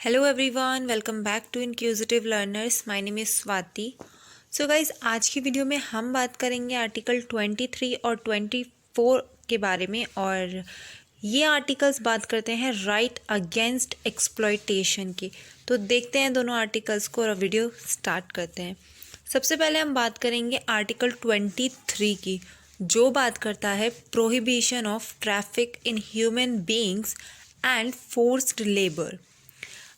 Hello everyone, welcome back to inquisitive learners. My name is Swati. So guys, आज की video में हम बात करेंगे आर्टिकल 23 और 24 के बारे में। और ये आर्टिकल्स बात करते हैं राइट अगेंस्ट एक्सप्लॉयटेशन की। तो देखते हैं दोनों आर्टिकल्स को और वीडियो स्टार्ट करते हैं। सबसे पहले हम बात करेंगे आर्टिकल 23 की, जो बात करता है prohibition of traffic in human beings and forced labour.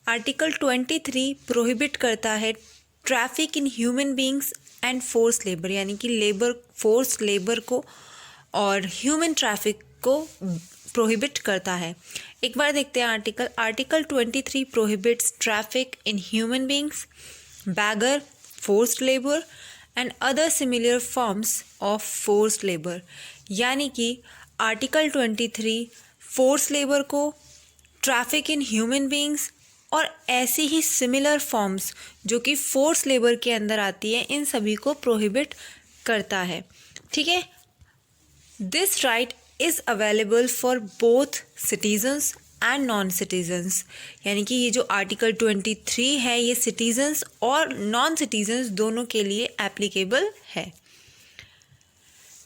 Article 23 prohibit करता है traffic in human beings and force labour, यानी कि लेबर, फोर्स लेबर को और ह्यूमन ट्रैफिक को प्रोहिबिट करता है। एक बार देखते हैं article 23 prohibits traffic in human beings, begar, forced labour and other similar forms of forced labour. यानी कि आर्टिकल 23 फोर्स लेबर को, ट्रैफिक इन ह्यूमन बीइंग्स और ऐसी ही सिमिलर फॉर्म्स जो कि फोर्स लेबर के अंदर आती है, इन सभी को प्रोहिबिट करता है। ठीक है, this right is available for both citizens and non citizens. यानी कि ये जो आर्टिकल 23 है, ये सिटीजन्स और नॉन सिटीजन्स दोनों के लिए एप्लीकेबल है।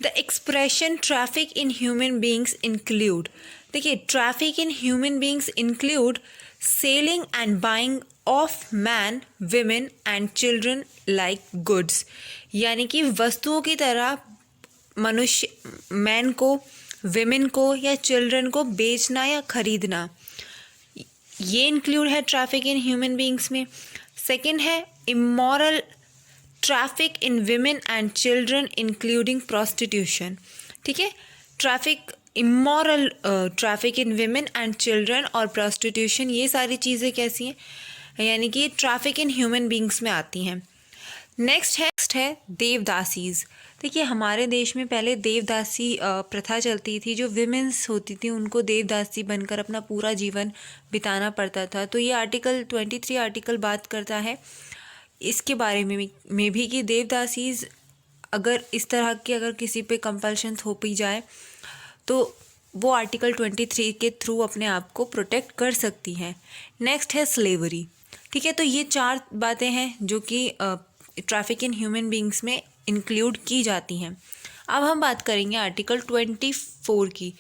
The expression traffic in human beings include, देखिए, traffic in human beings include selling and buying of man, women and children like goods. यानी कि वस्तुओं की तरह मनुष्य, मैन को, विमेन को या चिल्ड्रन को बेचना या खरीदना, ये इंक्लूड है ट्रैफिक इन ह्यूमन बीइंग्स में। सेकंड है immoral traffic in women and children including prostitution. ठीक है, traffic, immoral traffic in women and children और प्रोस्टिट्यूशन, ये सारी चीज़ें कैसी हैं, यानी कि ट्रैफिक इन ह्यूमन बीइंग्स में आती हैं। नेक्स्ट है देवदासीज। देखिए, हमारे देश में पहले देवदासी प्रथा चलती थी। जो विमेंस होती थी उनको देवदासी बनकर अपना पूरा जीवन बिताना पड़ता था। तो ये आर्टिकल 23 आर्टिकल बात करता है इसके बारे में भी कि देवदासीज, अगर इस तरह की अगर किसी पे कंपल्शन थोपी जाए तो वो आर्टिकल 23 के थ्रू अपने आप को प्रोटेक्ट कर सकती हैं। नेक्स्ट है स्लेवरी। ठीक है, तो ये चार बातें हैं जो कि ट्रैफिक इन ह्यूमन बीइंग्स में इंक्लूड की जाती हैं। अब हम बात करेंगे आर्टिकल 24 की।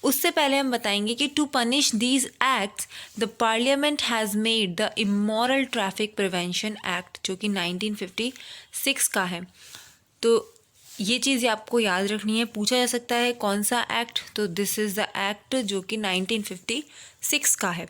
उससे पहले हम बताएंगे कि to punish these acts the parliament has made the immoral traffic prevention act, जो कि 1956 का है। तो ये चीज़ आपको याद रखनी है। पूछा जा सकता है कौन सा एक्ट, तो दिस इज़ द एक्ट जो कि 1956 का है।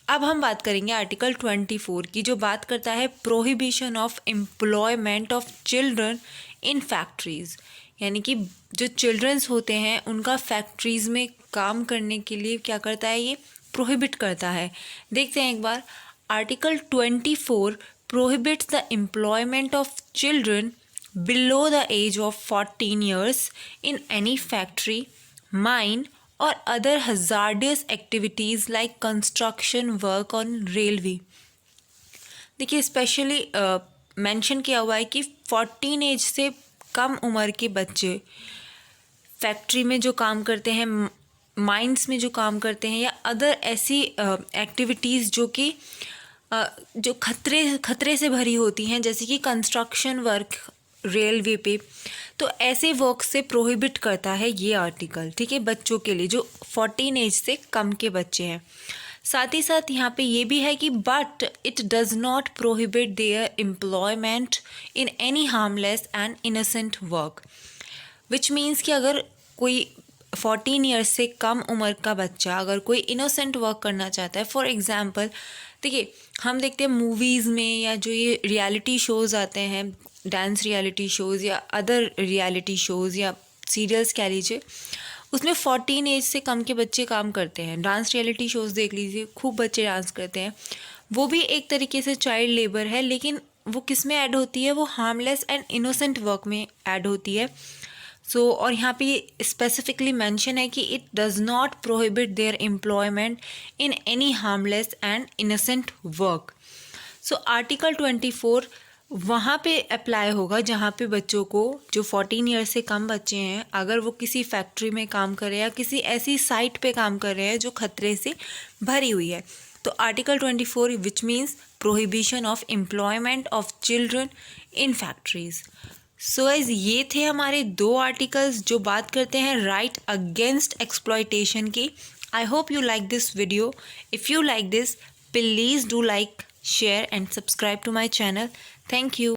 अब हम बात करेंगे आर्टिकल 24 की, जो बात करता है prohibition of employment of children in factories. यानी कि जो चिल्ड्रंस होते हैं उनका फैक्ट्रीज़ में काम करने के लिए क्या करता है, ये प्रोहिबिट करता है। देखते हैं एक बार, article 24 prohibits the employment of children below the age of 14 years in any factory, mine or other hazardous activities like construction work on railway। देखिए, स्पेशली मेंशन किया हुआ है कि 14 एज से कम उम्र के बच्चे फैक्ट्री में जो काम करते हैं, माइंस में जो काम करते हैं, या अदर ऐसी एक्टिविटीज़ जो कि जो खतरे से भरी होती हैं, जैसे कि कंस्ट्रक्शन वर्क रेलवे पे, तो ऐसे वर्क से प्रोहिबिट करता है ये आर्टिकल। ठीक है, बच्चों के लिए जो 14 एज से कम के बच्चे हैं। साथ ही साथ यहाँ पे ये भी है कि but it does not prohibit there employment in any harmless and innocent work, which means कि अगर कोई 14 ईयर्स से कम उम्र का बच्चा अगर कोई इनोसेंट वर्क करना चाहता है, फॉर एग्जाम्पल, देखिए, हम देखते हैं मूवीज़ में या जो ये रियलिटी शोज़ आते हैं, डांस रियलिटी शोज़ या अदर रियलिटी शोज़ या सीरियल्स कह लीजिए, उसमें 14 एज से कम के बच्चे काम करते हैं। डांस रियलिटी शोज़ देख लीजिए, खूब बच्चे डांस करते हैं। वो भी एक तरीके से चाइल्ड लेबर है, लेकिन वो किस में ऐड होती है, वो हार्मलेस एंड इनोसेंट वर्क में ऐड होती है। और यहाँ पे स्पेसिफिकली मेंशन है कि it does not prohibit there employment in any harmless and innocent work. Article 24 वहाँ पे अप्लाई होगा जहाँ पे बच्चों को, जो 14 ईयर से कम बच्चे हैं, अगर वो किसी फैक्ट्री में काम कर रहे हैं या किसी ऐसी साइट पे काम कर रहे हैं जो खतरे से भरी हुई है, तो article 24 which means prohibition of employment of children in factories. So guys ये थे हमारे 2 आर्टिकल्स जो बात करते हैं राइट अगेंस्ट एक्सप्लॉयटेशन की। I hope you like this video. If you like this, please do like, share and subscribe to my channel. Thank you.